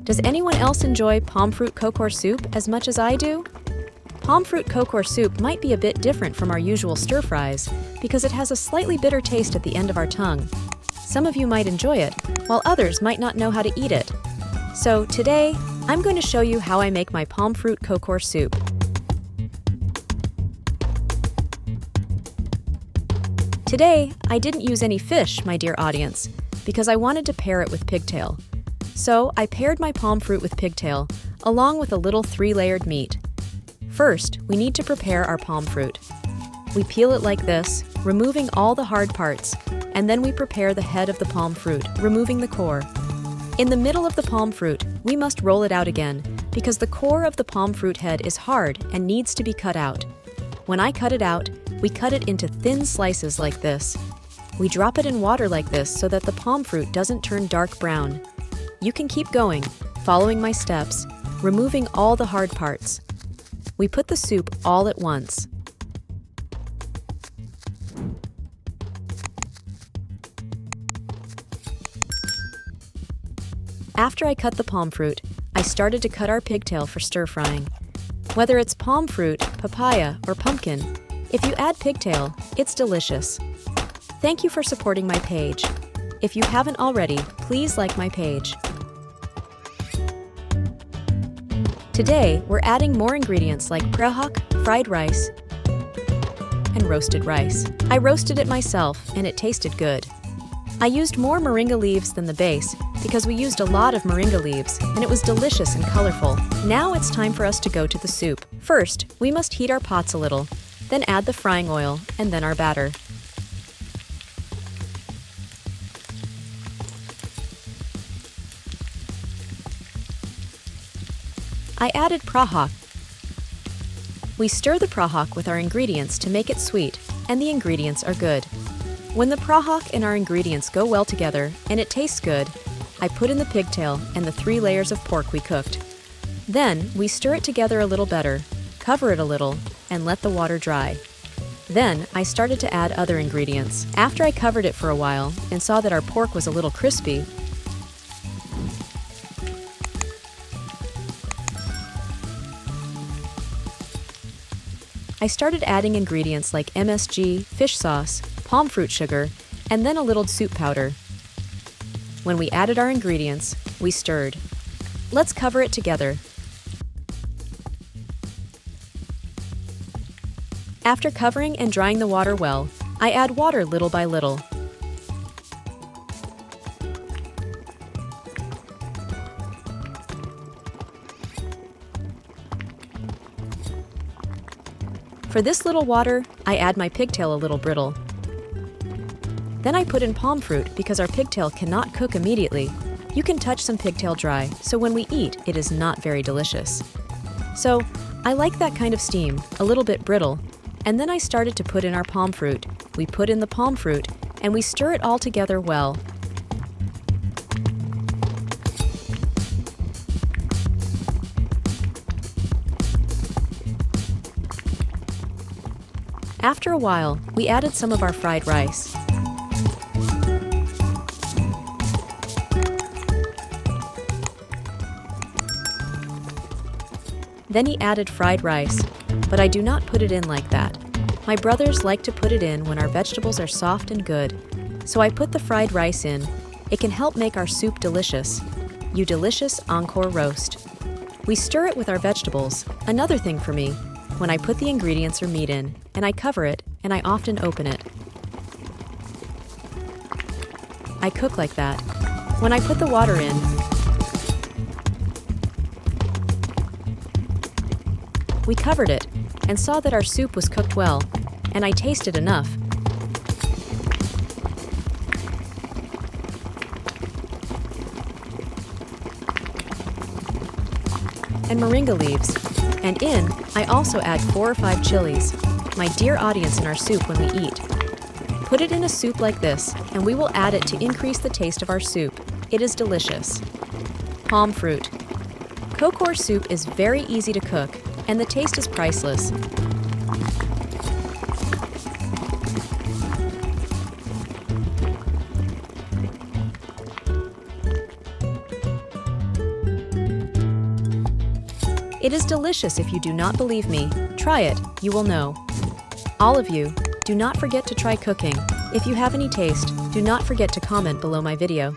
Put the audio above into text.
Does anyone else enjoy palm fruit kokor soup as much as I do? Palm fruit kokor soup might be a bit different from our usual stir-fries because it has a slightly bitter taste at the end of our tongue. Some of you might enjoy it, while others might not know how to eat it. So today, I'm going to show you how I make my palm fruit kokor soup. Today, I didn't use any fish, my dear audience, because I wanted to pair it with pigtail. So I paired my palm fruit with pigtail, along with a little 3-layered meat. First, we need to prepare our palm fruit. We peel it like this, removing all the hard parts, and then we prepare the head of the palm fruit, removing the core. In the middle of the palm fruit, we must roll it out again, because the core of the palm fruit head is hard and needs to be cut out. When I cut it out, we cut it into thin slices like this. We drop it in water like this so that the palm fruit doesn't turn dark brown. You can keep going, following my steps, removing all the hard parts. We put the soup all at once. After I cut the palm fruit, I started to cut our pigtail for stir-frying. Whether it's palm fruit, papaya, or pumpkin, if you add pigtail, it's delicious. Thank you for supporting my page. If you haven't already, please like my page. Today, we're adding more ingredients like prahok, fried rice, and roasted rice. I roasted it myself, and it tasted good. I used more moringa leaves than the base because we used a lot of moringa leaves, and it was delicious and colorful. Now it's time for us to go to the soup. First, we must heat our pots a little, then add the frying oil, and then our batter. I added prahok. We stir the prahok with our ingredients to make it sweet, and the ingredients are good. When the prahok and our ingredients go well together and it tastes good, I put in the pigtail and the 3 layers of pork we cooked. Then we stir it together a little better, cover it a little, and let the water dry. Then I started to add other ingredients. After I covered it for a while and saw that our pork was a little crispy, I started adding ingredients like MSG, fish sauce, palm fruit sugar, and then a little soup powder. When we added our ingredients, we stirred. Let's cover it together. After covering and drying the water well, I add water little by little. For this little water, I add my pigtail a little brittle. Then I put in palm fruit because our pigtail cannot cook immediately. You can touch some pigtail dry, so when we eat, it is not very delicious. So, I like that kind of steam, a little bit brittle, and then I started to put in our palm fruit. We put in the palm fruit, and we stir it all together well. After a while, we added some of our fried rice. Then he added fried rice, but I do not put it in like that. My brothers like to put it in when our vegetables are soft and good, so I put the fried rice in. It can help make our soup delicious. You delicious encore roast. We stir it with our vegetables. Another thing for me, when I put the ingredients or meat in, and I cover it, and I often open it. I cook like that. When I put the water in, we covered it, and saw that our soup was cooked well, and I tasted enough. And moringa leaves. And in, I also add 4 or 5 chilies, my dear audience in our soup when we eat. Put it in a soup like this, and we will add it to increase the taste of our soup. It is delicious. Palm fruit. Kokor soup is very easy to cook, and the taste is priceless. It is delicious. If you do not believe me, try it, you will know. All of you, do not forget to try cooking. If you have any taste, do not forget to comment below my video.